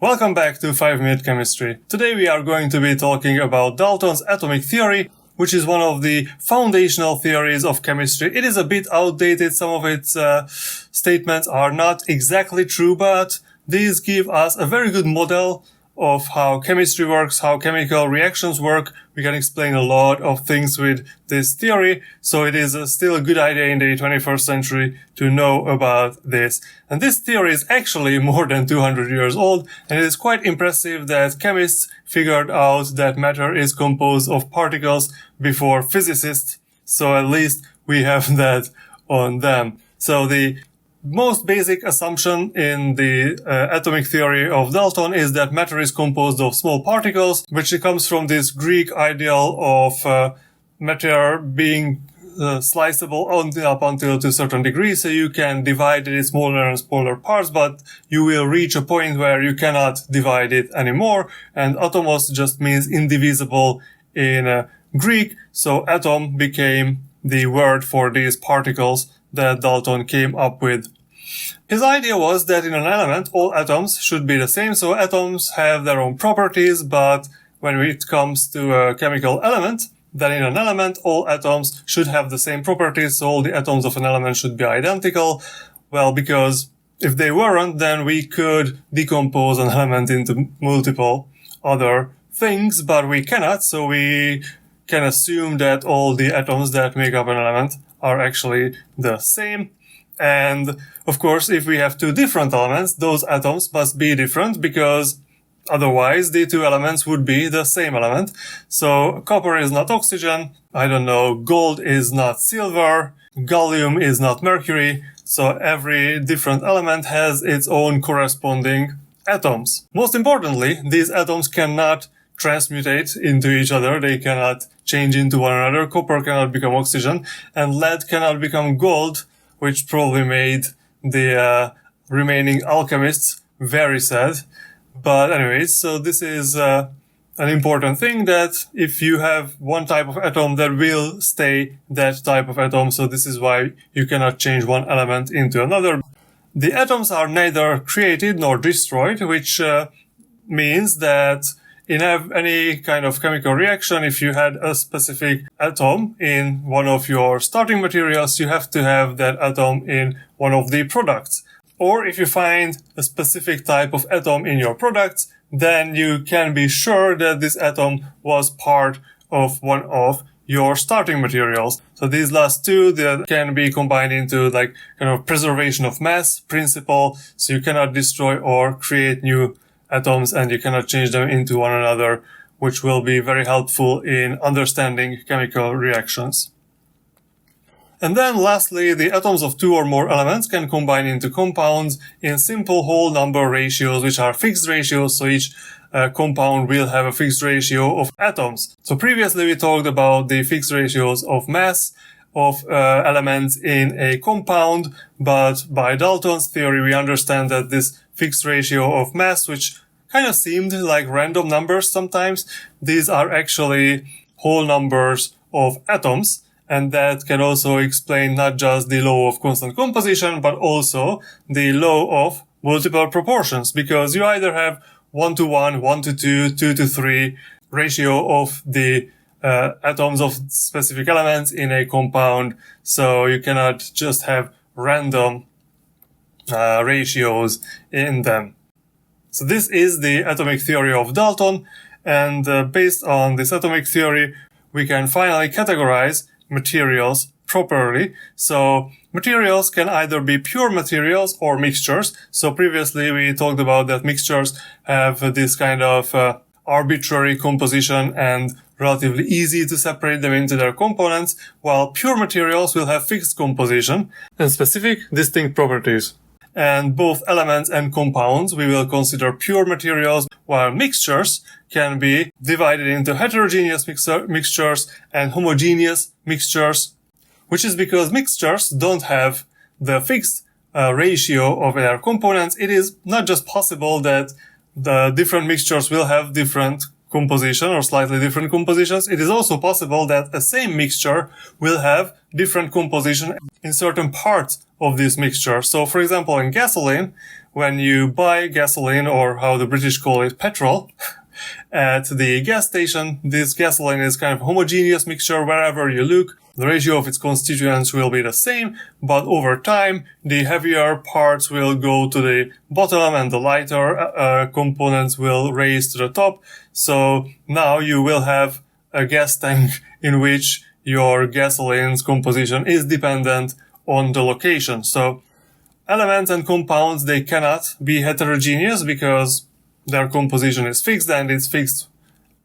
Welcome back to 5-Minute Chemistry. Today we are going to be talking about Dalton's atomic theory, which is one of the foundational theories of chemistry. It is a bit outdated. Some of its statements are not exactly true, but these give us a very good model of how chemistry works, how chemical reactions work. We can explain a lot of things with this theory, so it is still a good idea in the 21st century to know about this. And this theory is actually more than 200 years old, and it is quite impressive that chemists figured out that matter is composed of particles before physicists, so at least we have that on them. So the most basic assumption in the atomic theory of Dalton is that matter is composed of small particles, which comes from this Greek ideal of matter being sliceable up until to a certain degree, so you can divide it in smaller and smaller parts, but you will reach a point where you cannot divide it anymore, and atomos just means indivisible in Greek, so atom became the word for these particles that Dalton came up with. His idea was that in an element, all atoms should be the same, so atoms have their own properties, but when it comes to a chemical element, then in an element, all atoms should have the same properties, so all the atoms of an element should be identical. Well, because if they weren't, then we could decompose an element into multiple other things, but we cannot, so we can assume that all the atoms that make up an element are actually the same. And of course, if we have two different elements, those atoms must be different because otherwise the two elements would be the same element. So copper is not oxygen, gold is not silver, gallium is not mercury. So every different element has its own corresponding atoms. Most importantly, these atoms cannot transmutate into each other. They cannot change into one another. Copper cannot become oxygen, and lead cannot become gold, which probably made the remaining alchemists very sad. But anyways, so this is an important thing, that if you have one type of atom, that will stay that type of atom. So this is why you cannot change one element into another. The atoms are neither created nor destroyed, which means that in any kind of chemical reaction, if you had a specific atom in one of your starting materials, you have to have that atom in one of the products. Or if you find a specific type of atom in your products, then you can be sure that this atom was part of one of your starting materials. So these last two, that can be combined into like kind of preservation of mass principle. So you cannot destroy or create new atoms, and you cannot change them into one another, which will be very helpful in understanding chemical reactions. And then lastly, the atoms of two or more elements can combine into compounds in simple whole number ratios, which are fixed ratios, so each compound will have a fixed ratio of atoms. So previously we talked about the fixed ratios of mass of elements in a compound, but by Dalton's theory we understand that this fixed ratio of mass, which kind of seemed like random numbers sometimes, these are actually whole numbers of atoms, and that can also explain not just the law of constant composition, but also the law of multiple proportions, because you either have 1:1, 1:2, 2:3 ratio of the atoms of specific elements in a compound, so you cannot just have random ratios in them. So this is the atomic theory of Dalton, and based on this atomic theory, we can finally categorize materials properly. So materials can either be pure materials or mixtures. So previously we talked about that mixtures have this kind of arbitrary composition and relatively easy to separate them into their components, while pure materials will have fixed composition and specific distinct properties. And both elements and compounds we will consider pure materials, while mixtures can be divided into heterogeneous mixtures and homogeneous mixtures, which is because mixtures don't have the fixed ratio of their components. It is not just possible that the different mixtures will have different composition or slightly different compositions. It is also possible that a same mixture will have different composition in certain parts of this mixture. So, for example, in gasoline, when you buy gasoline, or how the British call it, petrol, at the gas station, this gasoline is kind of a homogeneous mixture. Wherever you look, the ratio of its constituents will be the same, but over time, the heavier parts will go to the bottom and the lighter components will raise to the top. So now you will have a gas tank in which your gasoline's composition is dependent on the location. So elements and compounds, they cannot be heterogeneous because their composition is fixed and it's fixed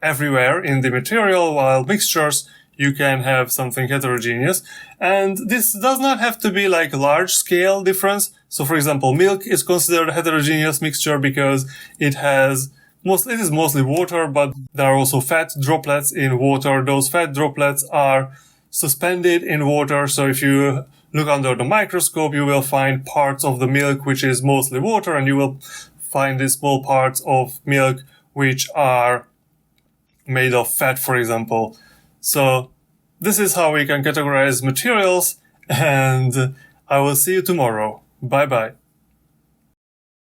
everywhere in the material, while mixtures, you can have something heterogeneous. And this does not have to be like a large scale difference. So for example, milk is considered a heterogeneous mixture because it is mostly water, but there are also fat droplets in water. Those fat droplets are suspended in water. So if you look under the microscope, you will find parts of the milk which is mostly water, and you will find these small parts of milk which are made of fat, for example. So this is how we can categorize materials, and I will see you tomorrow. Bye bye.